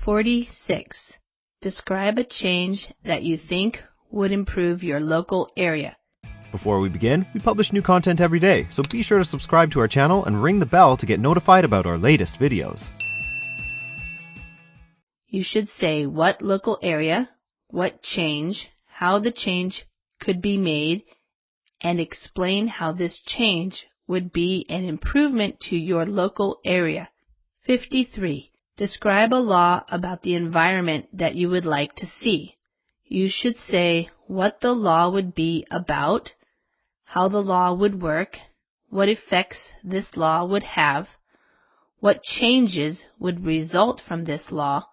46. Describe a change that you think would improve your local area. Before we begin, we publish new content every day, so be sure to subscribe to our channel and ring the bell to get notified about our latest videos. You should say what local area, what change, how the change could be made, and explain how this change would be an improvement to your local area. 53. Describe a law about the environment that you would like to see. You should say what the law would be about, how the law would work, what effects this law would have, what changes would result from this law,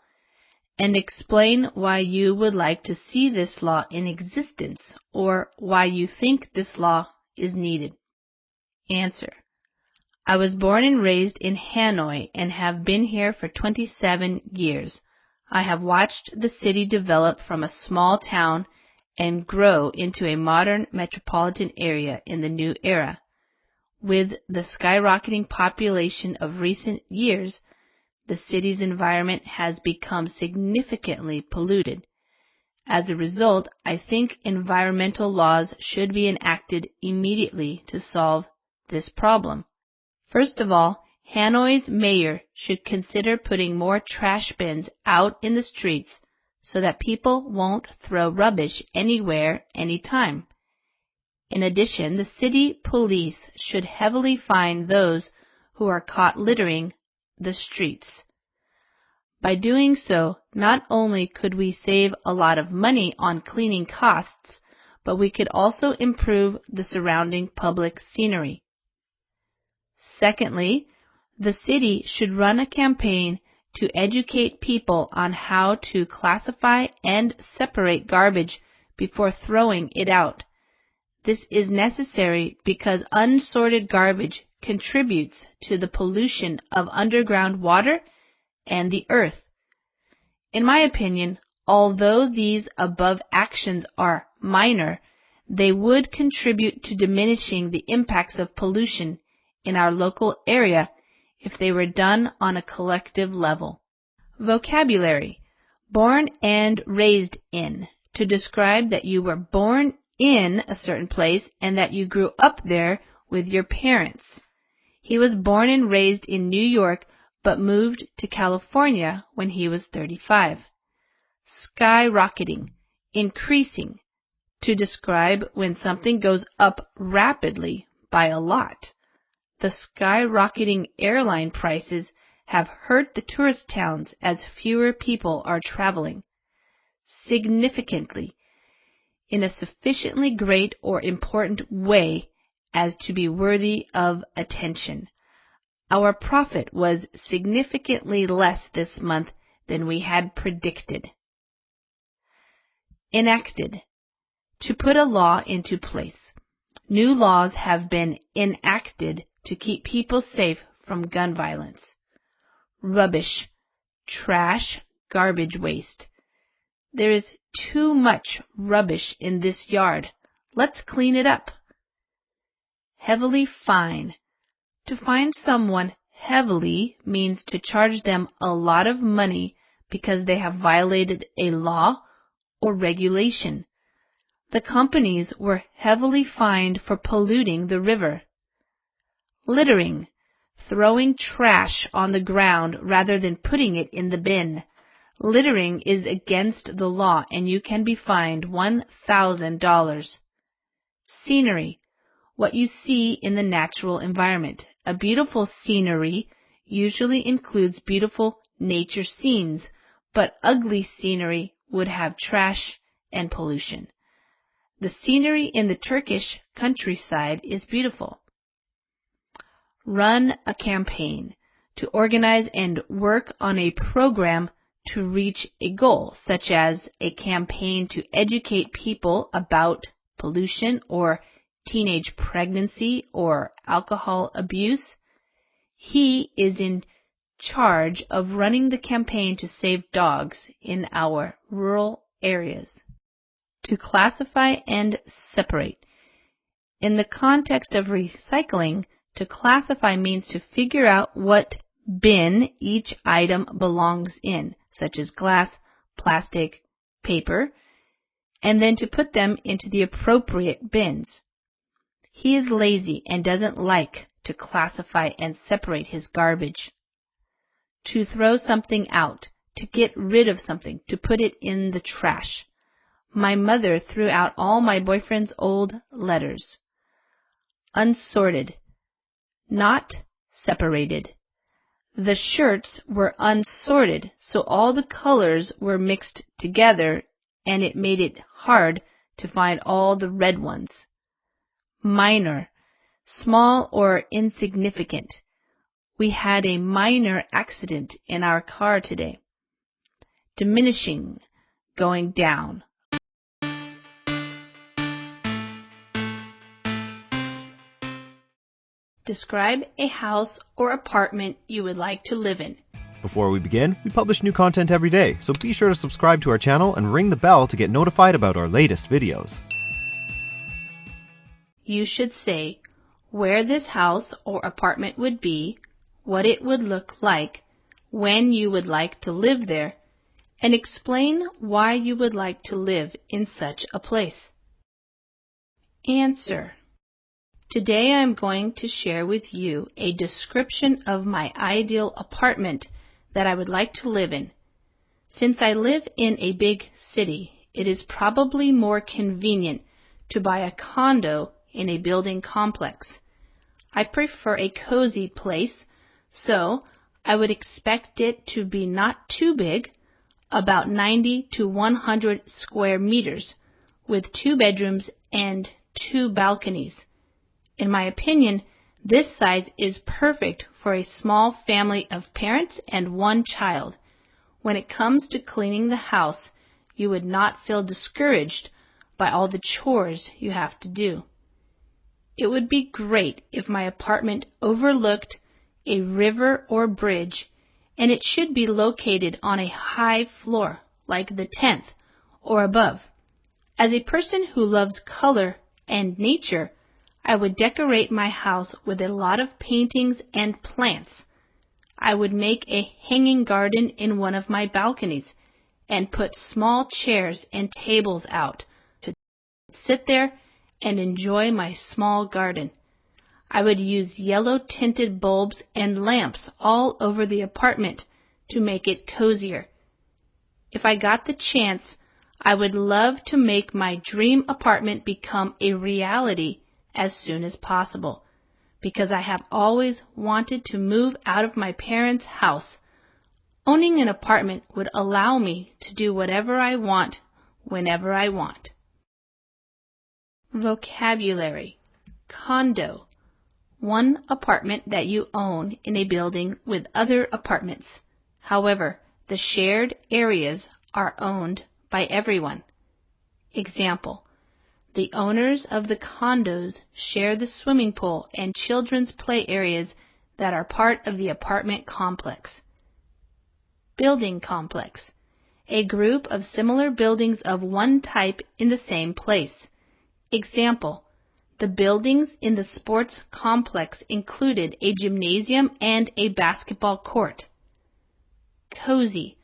and explain why you would like to see this law in existence or why you think this law is needed. Answer. I was born and raised in Hanoi and have been here for 27 years. I have watched the city develop from a small town and grow into a modern metropolitan area in the new era. With the skyrocketing population of recent years, the city's environment has become significantly polluted. As a result, I think environmental laws should be enacted immediately to solve this problem. First of all, Hanoi's mayor should consider putting more trash bins out in the streets so that people won't throw rubbish anywhere, anytime. In addition, the city police should heavily fine those who are caught littering the streets. By doing so, not only could we save a lot of money on cleaning costs, but we could also improve the surrounding public scenery. Secondly, the city should run a campaign to educate people on how to classify and separate garbage before throwing it out. This is necessary because unsorted garbage contributes to the pollution of underground water and the earth. In my opinion, although these above actions are minor, they would contribute to diminishing the impacts of pollution in our local area if they were done on a collective level. Vocabulary. Born and raised in. To describe that you were born in a certain place and that you grew up there with your parents. He was born and raised in New York but moved to California when he was 35. Skyrocketing. Increasing. To describe when something goes up rapidly by a lot. The skyrocketing airline prices have hurt the tourist towns as fewer people are traveling. Significantly. In a sufficiently great or important way as to be worthy of attention. Our profit was significantly less this month than we had predicted. Enacted. To put a law into place. New laws have been enacted to keep people safe from gun violence. Rubbish, trash, garbage waste. There is too much rubbish in this yard. Let's clean it up. Heavily fine. To fine someone heavily means to charge them a lot of money because they have violated a law or regulation. The companies were heavily fined for polluting the river. Littering. Throwing trash on the ground rather than putting it in the bin. Littering is against the law and you can be fined $1,000. Scenery. What you see in the natural environment. A beautiful scenery usually includes beautiful nature scenes, but ugly scenery would have trash and pollution. The scenery in the Turkish countryside is beautiful. Run a campaign. To organize and work on a program to reach a goal, such as a campaign to educate people about pollution or teenage pregnancy or alcohol abuse. He is in charge of running the campaign to save dogs in our rural areas. To classify and separate. In the context of recycling, to classify means to figure out what bin each item belongs in, such as glass, plastic, paper, and then to put them into the appropriate bins. He is lazy and doesn't like to classify and separate his garbage. To throw something out, to get rid of something, to put it in the trash. My mother threw out all my boyfriend's old letters. Unsorted, not separated. The shirts were unsorted, so all the colors were mixed together, and it made it hard to find all the red ones. Minor, small or insignificant. We had a minor accident in our car today. Diminishing, going down. Describe a house or apartment you would like to live in. Before we begin, we publish new content every day, so be sure to subscribe to our channel and ring the bell to get notified about our latest videos. You should say where this house or apartment would be, what it would look like, when you would like to live there, and explain why you would like to live in such a place. Answer. Today I am going to share with you a description of my ideal apartment that I would like to live in. Since I live in a big city, it is probably more convenient to buy a condo in a building complex. I prefer a cozy place, so I would expect it to be not too big, about 90 to 100 square meters, with 2 bedrooms and 2 balconies. In my opinion, this size is perfect for a small family of parents and 1 child. When it comes to cleaning the house, you would not feel discouraged by all the chores you have to do. It would be great if my apartment overlooked a river or bridge, and it should be located on a high floor, like the 10th or above. As a person who loves color and nature, I would decorate my house with a lot of paintings and plants. I would make a hanging garden in one of my balconies and put small chairs and tables out to sit there and enjoy my small garden. I would use yellow tinted bulbs and lamps all over the apartment to make it cozier. If I got the chance, I would love to make my dream apartment become a reality as soon as possible, because I have always wanted to move out of my parents' house. Owning an apartment would allow me to do whatever I want, whenever I want. Vocabulary. Condo. One apartment that you own in a building with other apartments. However, the shared areas are owned by everyone. Example. The owners of the condos share the swimming pool and children's play areas that are part of the apartment complex. Building complex. A group of similar buildings of one type in the same place. Example. The buildings in the sports complex included a gymnasium and a basketball court. Cozy.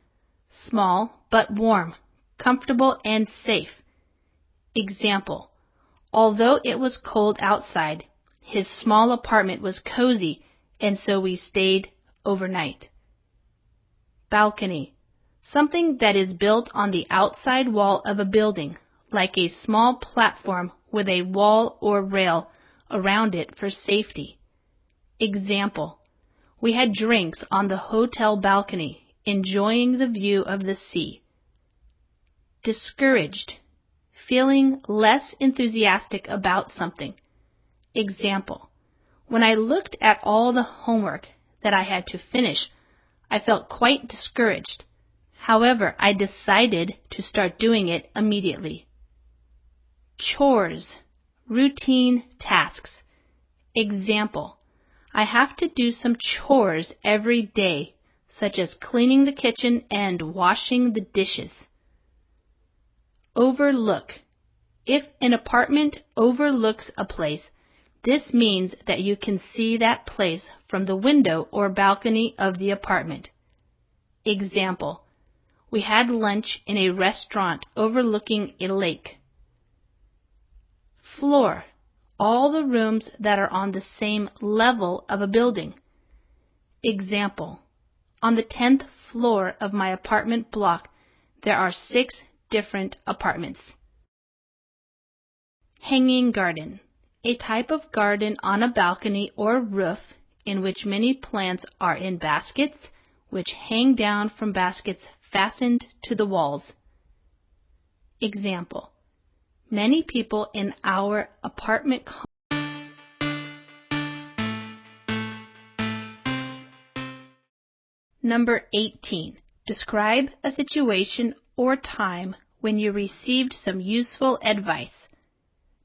Small but warm, comfortable and safe. Example. Although it was cold outside, his small apartment was cozy, and so we stayed overnight. Balcony. Something that is built on the outside wall of a building, like a small platform with a wall or rail around it for safety. Example. We had drinks on the hotel balcony, enjoying the view of the sea. Discouraged. Feeling less enthusiastic about something. Example. When I looked at all the homework that I had to finish, I felt quite discouraged. However, I decided to start doing it immediately. Chores. Routine tasks. Example. I have to do some chores every day, such as cleaning the kitchen and washing the dishes. Overlook. If an apartment overlooks a place, this means that you can see that place from the window or balcony of the apartment. Example. We had lunch in a restaurant overlooking a lake. Floor. All the rooms that are on the same level of a building. Example. On the 10th floor of my apartment block, there are 6 different apartments. Hanging garden. A type of garden on a balcony or roof in which many plants are in baskets, which hang down from baskets fastened to the walls. Example. Many people in our apartment Number 18. Describe a situation or time when you received some useful advice.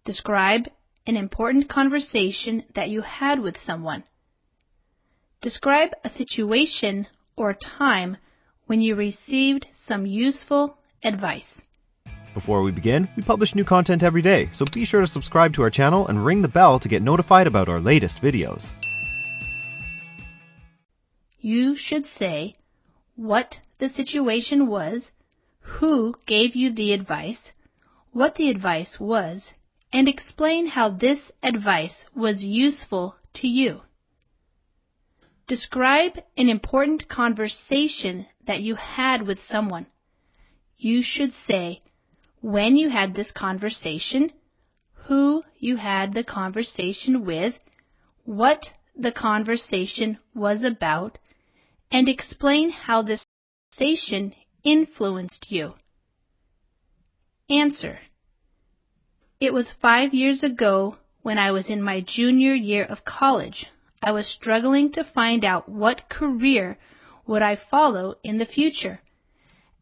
Describe an important conversation that you had with someone. Describe a situation or time when you received some useful advice. Before we begin, we publish new content every day, so be sure to subscribe to our channel and ring the bell to get notified about our latest videos. You should say what the situation was, who gave you the advice, what the advice was, and explain how this advice was useful to you. Describe an important conversation that you had with someone. You should say when you had this conversation, who you had the conversation with, what the conversation was about, and explain how this conversation influenced you. Answer. It was 5 years ago when I was in my junior year of college. I was struggling to find out what career would I follow in the future.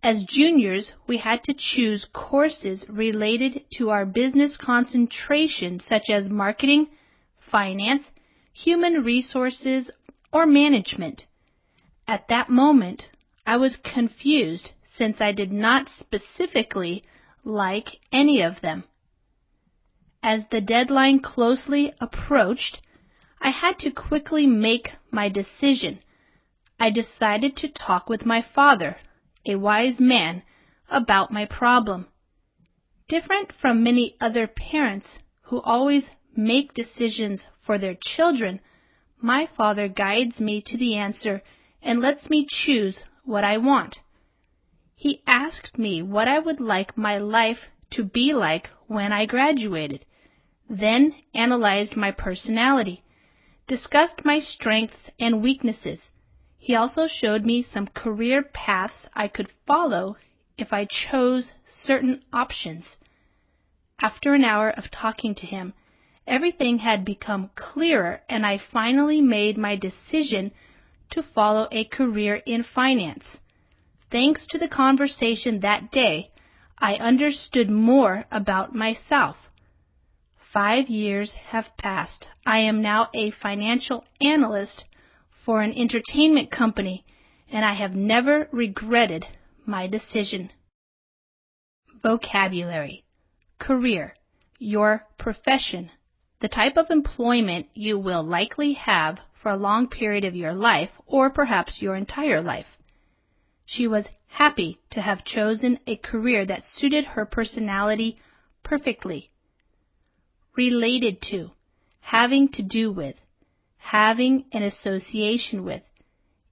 As juniors, we had to choose courses related to our business concentration, such as marketing, finance, human resources, or management. At that moment, I was confused since I did not specifically like any of them. As the deadline closely approached, I had to quickly make my decision. I decided to talk with my father, a wise man, about my problem. Different from many other parents who always make decisions for their children, my father guides me to the answer and lets me choose what I want. He asked me what I would like my life to be like when I graduated, then analyzed my personality, discussed my strengths and weaknesses. He also showed me some career paths I could follow if I chose certain options. After an hour of talking to him, everything had become clearer and I finally made my decision to follow a career in finance. Thanks to the conversation that day, I understood more about myself. 5 years have passed. I am now a financial analyst for an entertainment company, and I have never regretted my decision. Vocabulary. Career. Your profession. The type of employment you will likely have for a long period of your life, or perhaps your entire life. She was happy to have chosen a career that suited her personality perfectly. Related to. Having to do with. Having an association with.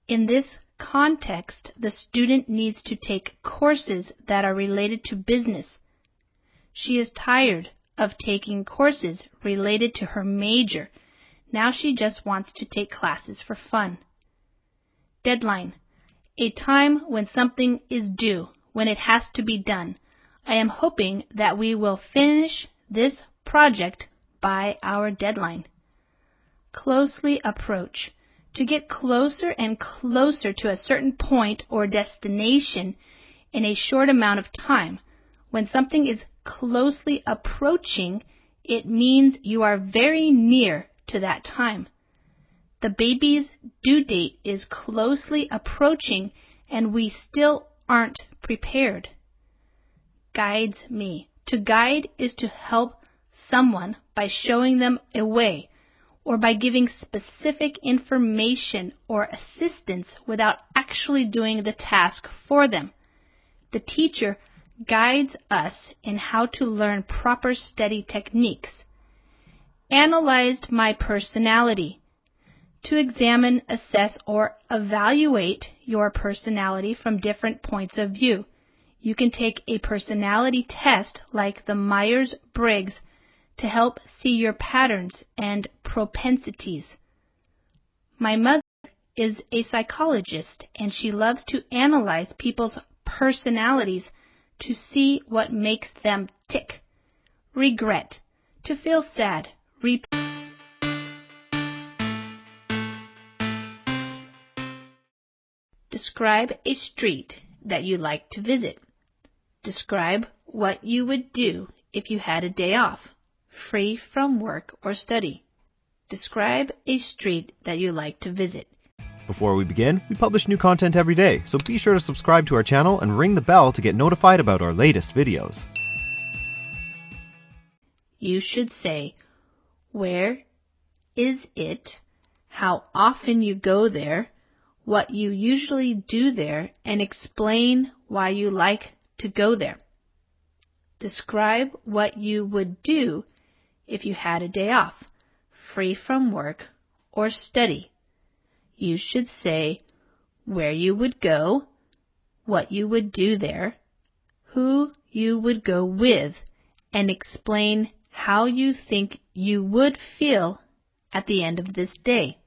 In this context, the student needs to take courses that are related to business. She is tired of taking courses related to her major. Now she just wants to take classes for fun. Deadline. A time when something is due, when it has to be done. I am hoping that we will finish this project by our deadline. Closely approach. To get closer and closer to a certain point or destination in a short amount of time. When something is closely approaching, it means you are very near to that time. The baby's due date is closely approaching and we still aren't prepared. Guides me. To guide is to help someone by showing them a way or by giving specific information or assistance without actually doing the task for them. The teacher guides us in how to learn proper study techniques. Analyzed my personality. To examine, assess, or evaluate your personality from different points of view. You can take a personality test like the Myers-Briggs to help see your patterns and propensities. My mother is a psychologist, and she loves to analyze people's personalities to see what makes them tick. Regret. To feel sad. Describe a street that you like to visit. Describe what you would do if you had a day off, free from work or study. Describe a street that you like to visit. Before we begin, we publish new content every day, so be sure to subscribe to our channel and ring the bell to get notified about our latest videos. You should say, where is it, how often you go there, what you usually do there, and explain why you like to go there. Describe what you would do if you had a day off, free from work or study. You should say where you would go, what you would do there, who you would go with, and explain how you think you would feel at the end of this day.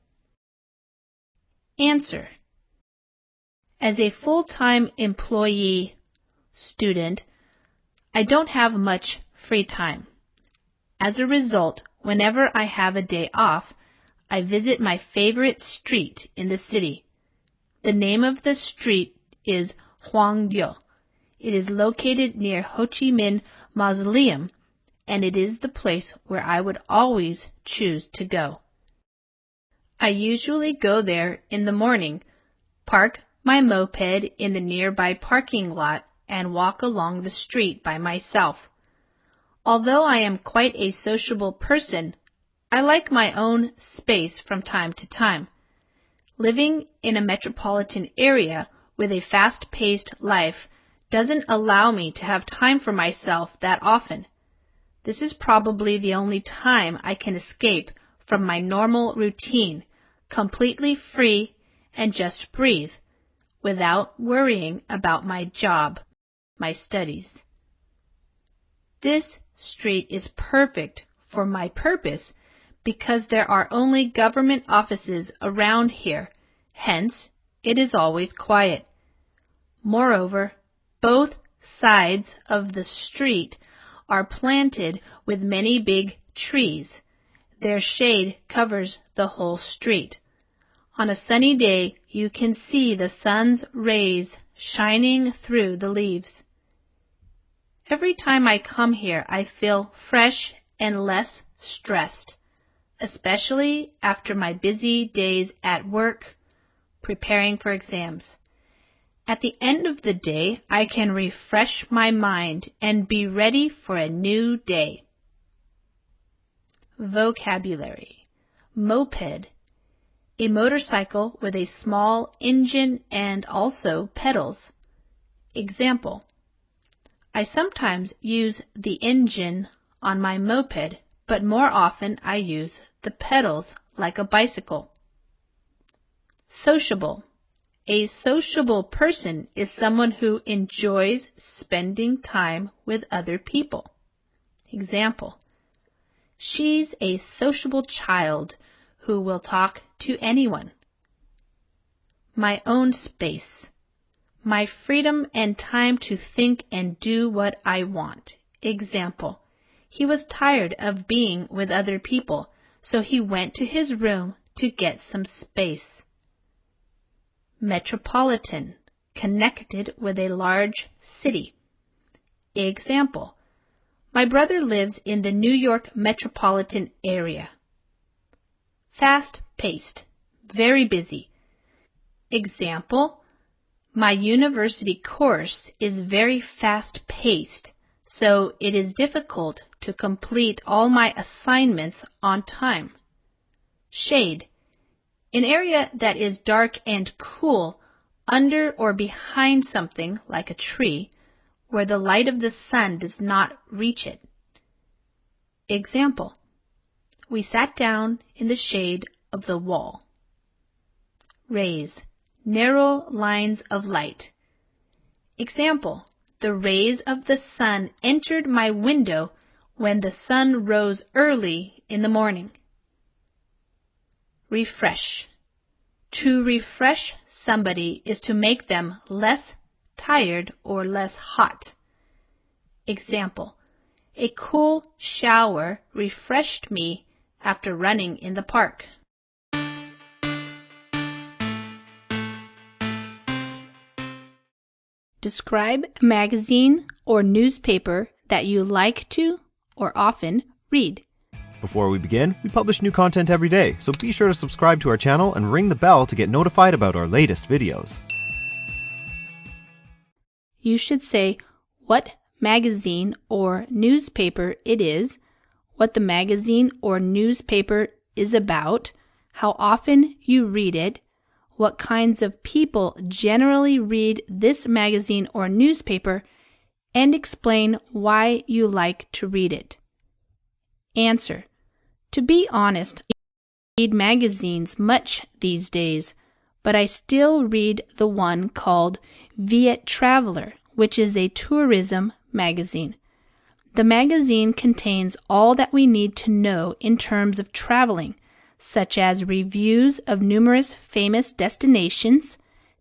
Answer. As a full-time employee student, I don't have much free time. As a result, whenever I have a day off, I visit my favorite street in the city. The name of the street is Huangdiu. It is located near Ho Chi Minh Mausoleum, and it is the place where I would always choose to go. I usually go there in the morning, park my moped in the nearby parking lot, and walk along the street by myself. Although I am quite a sociable person, I like my own space from time to time. Living in a metropolitan area with a fast-paced life doesn't allow me to have time for myself that often. This is probably the only time I can escape from my normal routine, completely free and just breathe, without worrying about my job, my studies. This street is perfect for my purpose because there are only government offices around here, hence it is always quiet. Moreover, both sides of the street are planted with many big trees. Their shade covers the whole street. On a sunny day, you can see the sun's rays shining through the leaves. Every time I come here, I feel fresh and less stressed, especially after my busy days at work, preparing for exams. At the end of the day, I can refresh my mind and be ready for a new day. Vocabulary. Moped. A motorcycle with a small engine and also pedals. Example. I sometimes use the engine on my moped, but more often I use the pedals like a bicycle. Sociable. A sociable person is someone who enjoys spending time with other people. Example. She's a sociable child who will talk to anyone. My own space. My freedom and time to think and do what I want. Example. He was tired of being with other people, so he went to his room to get some space. Metropolitan, connected with a large city. Example. My brother lives in the New York metropolitan area. Fast-paced, very busy. Example. My university course is very fast-paced, so it is difficult to complete all my assignments on time. Shade. An area that is dark and cool under or behind something like a tree where the light of the sun does not reach it. Example, we sat down in the shade of the wall. Rays, narrow lines of light. Example, the rays of the sun entered my window when the sun rose early in the morning. Refresh. To refresh somebody is to make them less tired or less hot. Example, a cool shower refreshed me after running in the park. Describe a magazine or newspaper that you like to or often read. Before we begin, we publish new content every day, so be sure to subscribe to our channel and ring the bell to get notified about our latest videos. You should say what magazine or newspaper it is, what the magazine or newspaper is about, how often you read it, what kinds of people generally read this magazine or newspaper, and explain why you like to read it. Answer. To be honest, I read magazines much these days, but I still read the one called Viet Traveler, which is a tourism magazine. The magazine contains all that we need to know in terms of traveling, such as reviews of numerous famous destinations,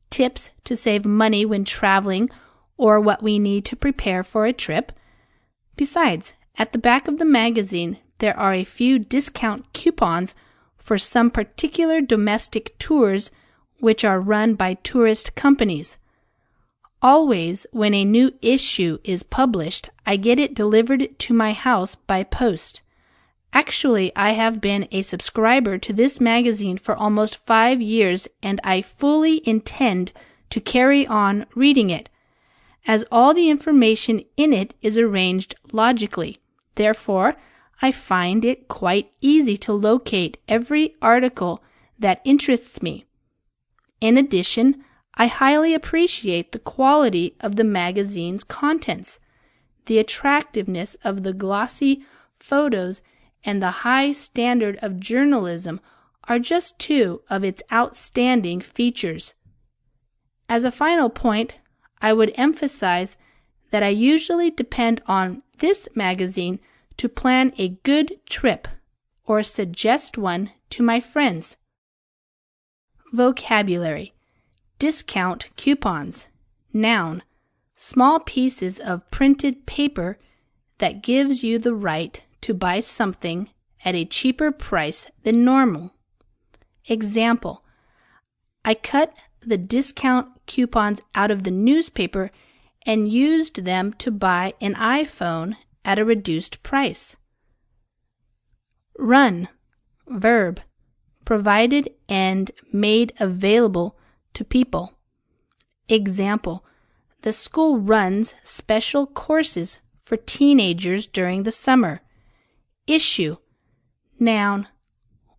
tips to save money when traveling, or what we need to prepare for a trip. Besides, at the back of the magazine, there are a few discount coupons for some particular domestic tours which are run by tourist companies. Always, when a new issue is published, I get it delivered to my house by post. Actually, I have been a subscriber to this magazine for almost 5 years, and I fully intend to carry on reading it, as all the information in it is arranged logically. Therefore, I find it quite easy to locate every article that interests me. In addition, I highly appreciate the quality of the magazine's contents. The attractiveness of the glossy photos and the high standard of journalism are just two of its outstanding features. As a final point, I would emphasize that I usually depend on this magazine to plan a good trip or suggest one to my friends. Vocabulary. Discount coupons. Noun. Small pieces of printed paper that gives you the right to buy something at a cheaper price than normal. Example, I cut the discount coupons out of the newspaper and used them to buy an iPhone at a reduced price. Run, verb, provided and made available to people. Example, the school runs special courses for teenagers during the summer. Issue, noun,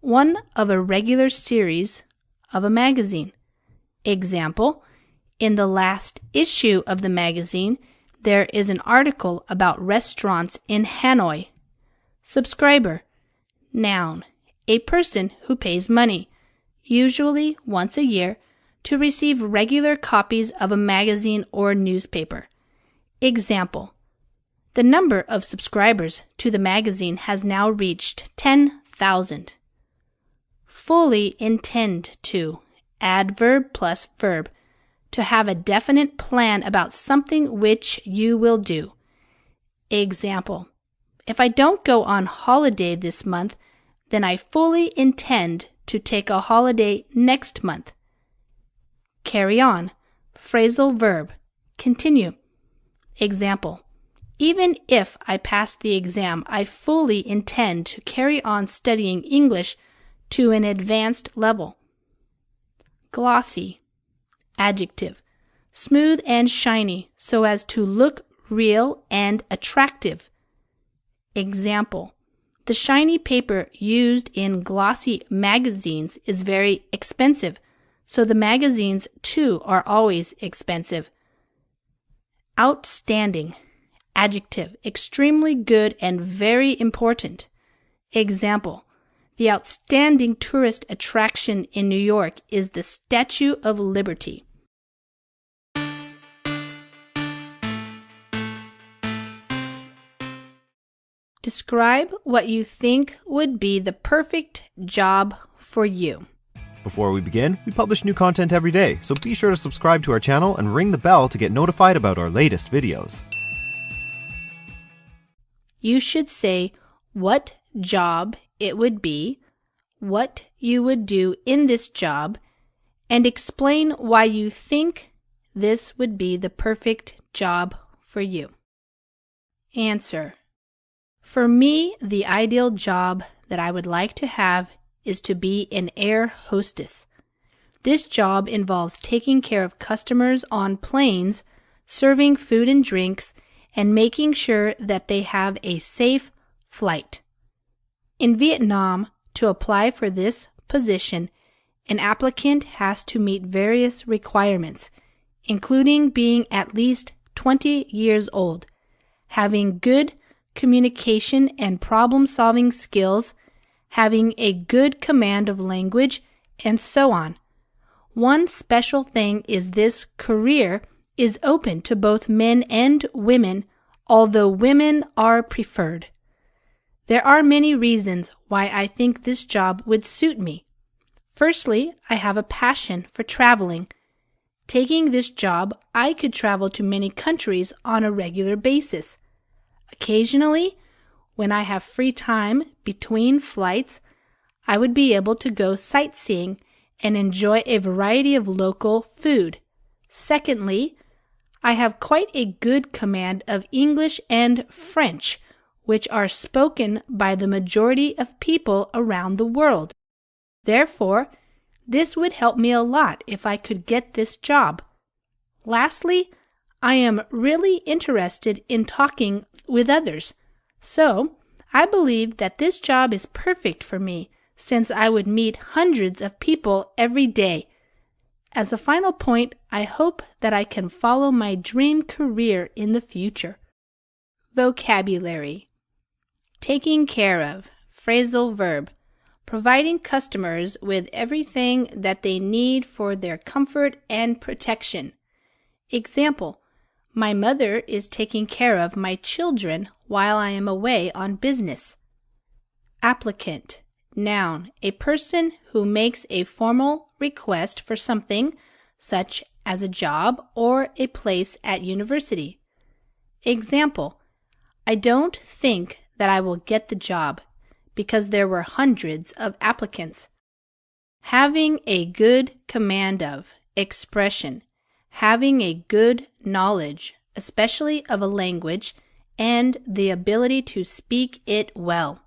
one of a regular series of a magazine. Example, in the last issue of the magazine, there is an article about restaurants in Hanoi. Subscriber, noun, a person who pays money, usually once a year, to receive regular copies of a magazine or newspaper. Example, the number of subscribers to the magazine has now reached 10,000. Fully intend to, adverb plus verb, to have a definite plan about something which you will do. Example, if I don't go on holiday this month, then I fully intend to take a holiday next month. Carry on, phrasal verb, continue. Example, even if I pass the exam, I fully intend to carry on studying English to an advanced level. Glossy, adjective, smooth and shiny so as to look real and attractive. Example, the shiny paper used in glossy magazines is very expensive, so the magazines too are always expensive. Outstanding. Adjective. Extremely good and very important. Example. The outstanding tourist attraction in New York is the Statue of Liberty. Describe what you think would be the perfect job for you. Before we begin, we publish new content every day, so be sure to subscribe to our channel and ring the bell to get notified about our latest videos. You should say what job it would be, what you would do in this job, and explain why you think this would be the perfect job for you. Answer. For me, the ideal job that I would like to have is to be an air hostess. This job involves taking care of customers on planes, serving food and drinks, and making sure that they have a safe flight. In Vietnam, to apply for this position, an applicant has to meet various requirements, including being at least 20 years old, having good communication and problem-solving skills, having a good command of language, and so on. One special thing is this career is open to both men and women, although women are preferred. There are many reasons why I think this job would suit me. Firstly, I have a passion for traveling. Taking this job, I could travel to many countries on a regular basis. Occasionally, when I have free time between flights, I would be able to go sightseeing and enjoy a variety of local food. Secondly, I have quite a good command of English and French, which are spoken by the majority of people around the world. Therefore, this would help me a lot if I could get this job. Lastly, I am really interested in talking with others, so I believe that this job is perfect for me since I would meet hundreds of people every day. As a final point, I hope that I can follow my dream career in the future. Vocabulary. Taking care of. Phrasal verb. Providing customers with everything that they need for their comfort and protection. Example. My mother is taking care of my children while I am away on business. Applicant. Noun. A person who makes a formal request for something, such as a job or a place at university. Example. I don't think that I will get the job because there were hundreds of applicants. Having a good command of. Expression. Having a good knowledge, especially of a language, and the ability to speak it well.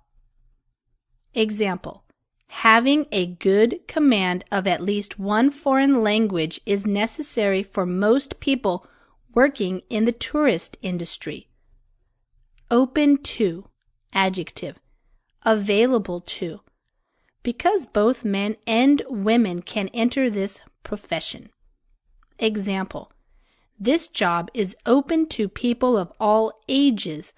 Example. Having a good command of at least one foreign language is necessary for most people working in the tourist industry. Open to. Adjective. Available to. Because both men and women can enter this profession. Example. This job is open to people of all ages,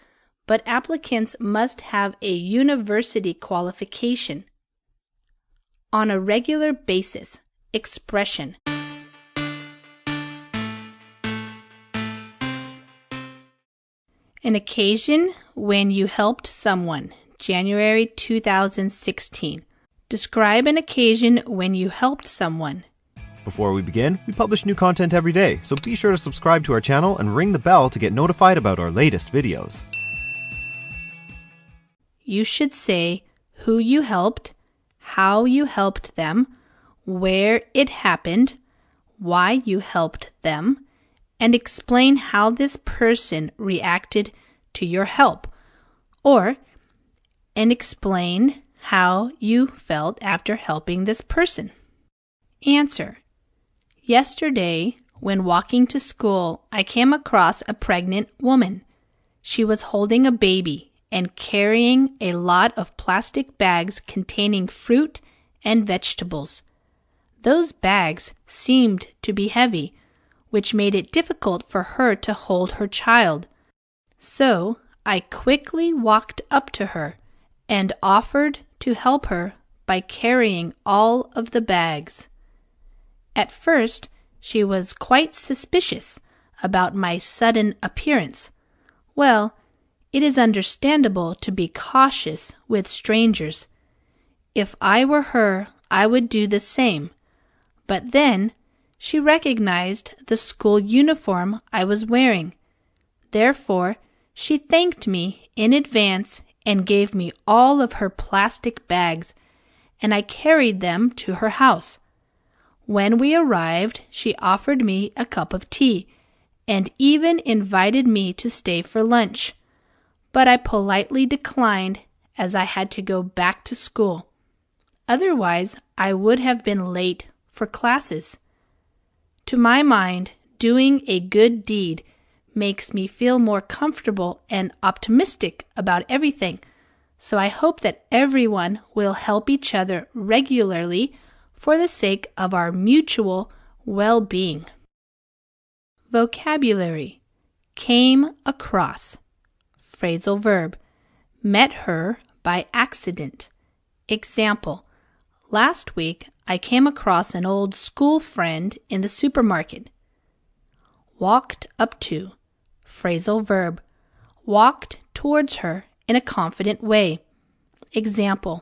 but applicants must have a university qualification. On a regular basis. Expression. An occasion when you helped someone. January 2016. Describe an occasion when you helped someone. Before we begin, we publish new content every day, so be sure to subscribe to our channel and ring the bell to get notified about our latest videos. You should say who you helped, how you helped them, where it happened, why you helped them, and explain how this person reacted to your help, and explain how you felt after helping this person. Answer. Yesterday, when walking to school, I came across a pregnant woman. She was holding a baby and carrying a lot of plastic bags containing fruit and vegetables. Those bags seemed to be heavy, which made it difficult for her to hold her child. So I quickly walked up to her and offered to help her by carrying all of the bags. At first, she was quite suspicious about my sudden appearance. Well, it is understandable to be cautious with strangers. If I were her, I would do the same. But then she recognized the school uniform I was wearing. Therefore, she thanked me in advance and gave me all of her plastic bags, and I carried them to her house. When we arrived, she offered me a cup of tea and even invited me to stay for lunch. But I politely declined as I had to go back to school. Otherwise, I would have been late for classes. To my mind, doing a good deed makes me feel more comfortable and optimistic about everything, so I hope that everyone will help each other regularly for the sake of our mutual well-being. Vocabulary: came across. Phrasal verb: met her by accident. Example: last week I came across an old school friend in the supermarket. Walked up to. Phrasal verb: walked towards her in a confident way. Example: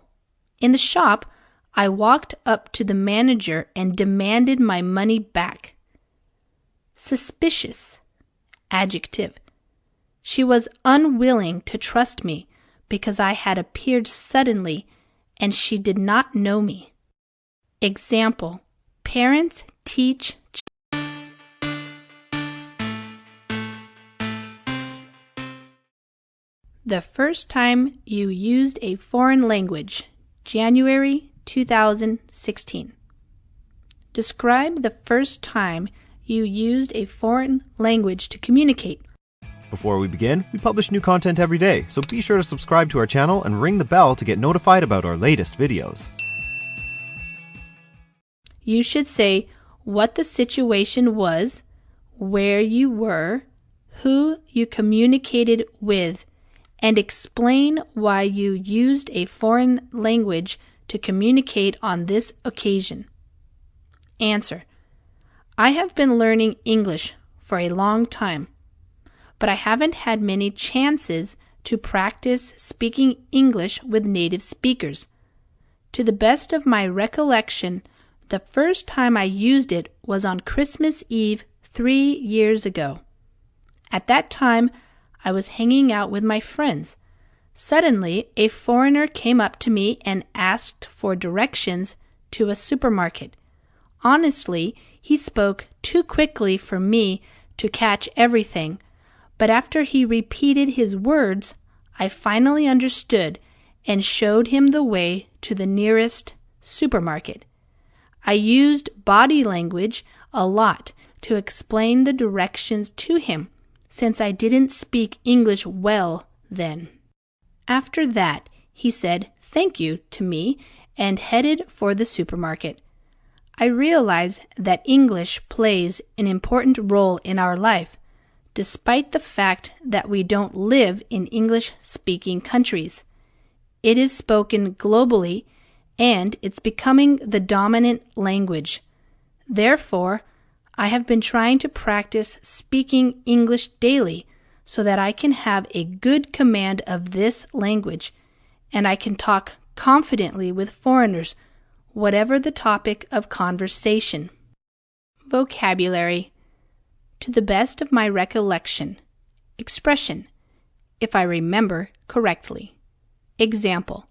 in the shop, I walked up to the manager and demanded my money back. Suspicious. Adjective: she was unwilling to trust me because I had appeared suddenly and she did not know me. Example: parents teach the first time you used a foreign language. January 2016. Describe the first time you used a foreign language to communicate. Before we begin, we publish new content every day, so be sure to subscribe to our channel and ring the bell to get notified about our latest videos. You should say what the situation was, where you were, who you communicated with, and explain why you used a foreign language to communicate on this occasion. Answer: I have been learning English for a long time, but I haven't had many chances to practice speaking English with native speakers. To the best of my recollection, the first time I used it was on Christmas Eve 3 years ago. At that time, I was hanging out with my friends. Suddenly, a foreigner came up to me and asked for directions to a supermarket. Honestly, he spoke too quickly for me to catch everything, but after he repeated his words, I finally understood and showed him the way to the nearest supermarket. I used body language a lot to explain the directions to him, since I didn't speak English well then. After that, he said thank you to me and headed for the supermarket. I realize that English plays an important role in our life, despite the fact that we don't live in English-speaking countries. It is spoken globally, and it's becoming the dominant language. Therefore, I have been trying to practice speaking English daily so that I can have a good command of this language, and I can talk confidently with foreigners, whatever the topic of conversation. Vocabulary: to the best of my recollection. Expression: if I remember correctly. Example: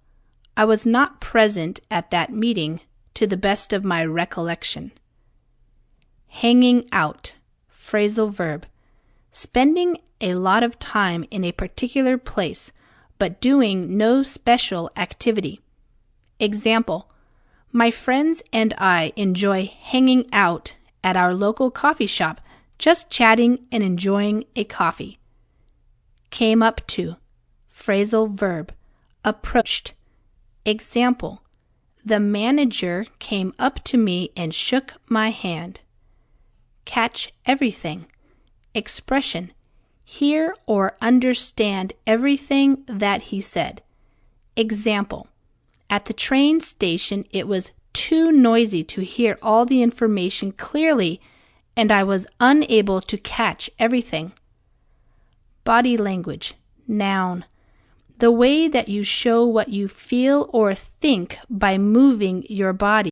I was not present at that meeting to the best of my recollection. Hanging out. Phrasal verb: spending a lot of time in a particular place, but doing no special activity. Example: my friends and I enjoy hanging out at our local coffee shop, just chatting and enjoying a coffee. Came up to. Phrasal verb: approached. Example: the manager came up to me and shook my hand. catch everything. Expression, hear or understand everything that he said. Example, at the train station it was too noisy to hear all the information clearly, and I was unable to catch everything. Body language, noun. The way that you show what you feel or think by moving your body.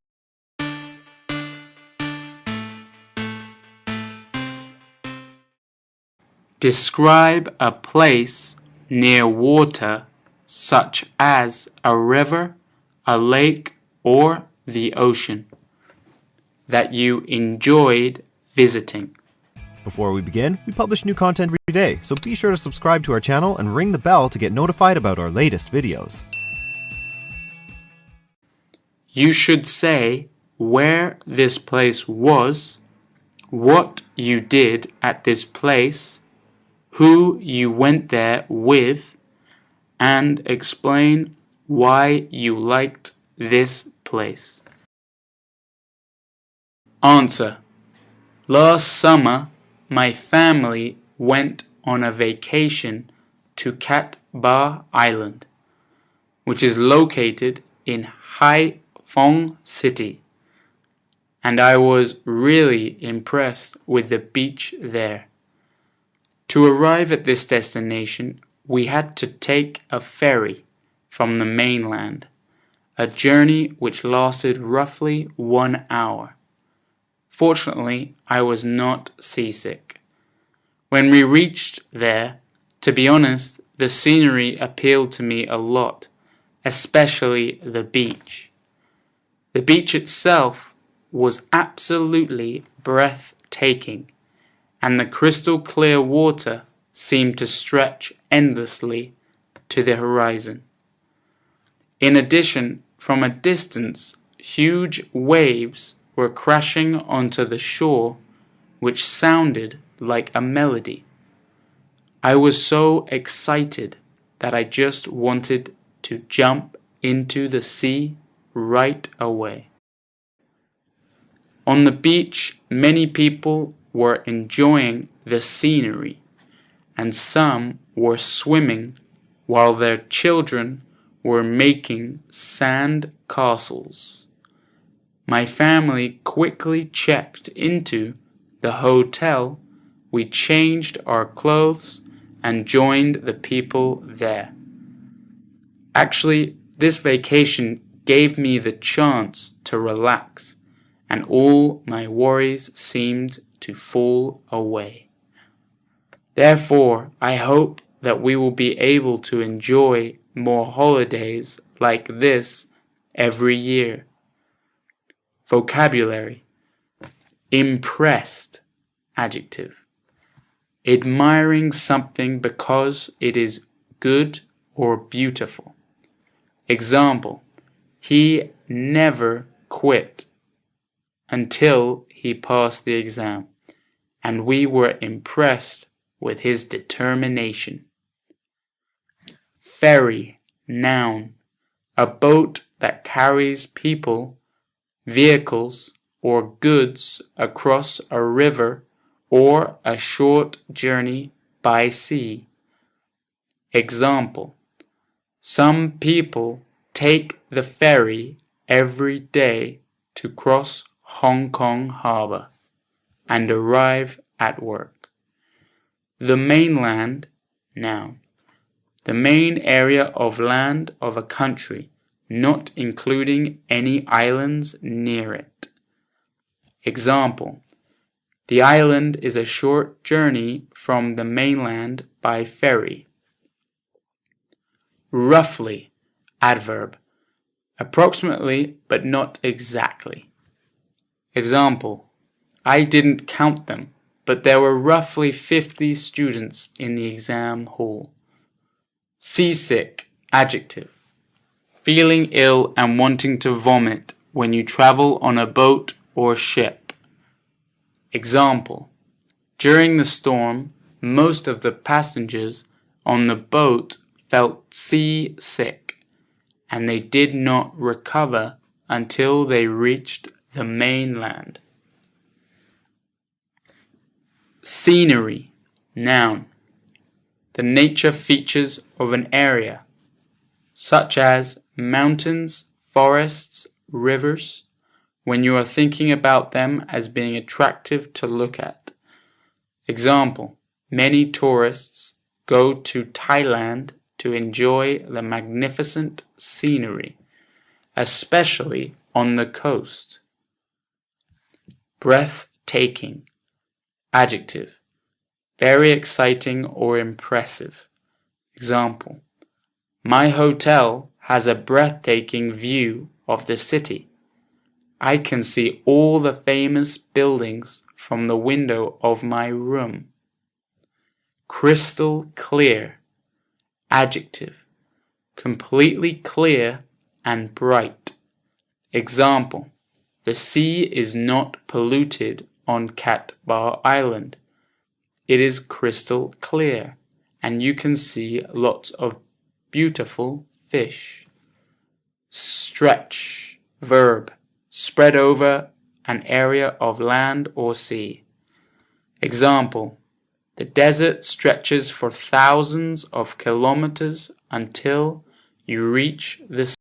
Describe a place near water, such as a river, a lake, or the ocean, that you enjoyed visiting. Before we begin, we publish new content every day, so be sure to subscribe to our channel and ring the bell to get notified about our latest videos. You should say where this place was, what you did at this place, who you went there with, and explain why you liked this place. Answer. Last summer, my family went on a vacation to Cat Ba Island, which is located in Hai Phong City, and I was really impressed with the beach there. To arrive at this destination, we had to take a ferry from the mainland, a journey which lasted roughly 1 hour. Fortunately, I was not seasick. When we reached there, to be honest, the scenery appealed to me a lot, especially the beach. The beach itself was absolutely breathtaking, and the crystal clear water seemed to stretch endlessly to the horizon. In addition, from a distance, huge waves were crashing onto the shore, which sounded like a melody. I was so excited that I just wanted to jump into the sea right away. On the beach, many people were enjoying the scenery, and some were swimming while their children were making sand castles. My family quickly checked into the hotel, we changed our clothes, and joined the people there. Actually, this vacation gave me the chance to relax, and all my worries seemed to fall away. Therefore, I hope that we will be able to enjoy more holidays like this every year. Vocabulary. Impressed, adjective. Admiring something because it is good or beautiful. Example, he never quit until he passed the exam, and we were impressed with his determination. Ferry, noun. A boat that carries people, vehicles, or goods across a river or a short journey by sea. Example, some people take the ferry every day to cross Hong Kong Harbor and arrive at work. The mainland, noun. The main area of land of a country, not including any islands near it. Example, the island is a short journey from the mainland by ferry. Roughly, adverb. Approximately, but not exactly. Example, I didn't count them, but there were roughly 50 students in the exam hall. Seasick, adjective. Feeling ill and wanting to vomit when you travel on a boat or ship. Example, during the storm, most of the passengers on the boat felt seasick, and they did not recover until they reached the mainland. Scenery, noun. The nature features of an area, such as mountains, forests, rivers, when you are thinking about them as being attractive to look at. Example, many tourists go to Thailand to enjoy the magnificent scenery, especially on the coast. Breathtaking, adjective, very exciting or impressive. Example, my hotel has a breathtaking view of the city. I can see all the famous buildings from the window of my room. Crystal clear, adjective, completely clear and bright. Example, the sea is not polluted on Cat Bar Island. It is crystal clear, and you can see lots of beautiful fish. Stretch, verb, spread over an area of land or sea. Example, the desert stretches for thousands of kilometers until you reach the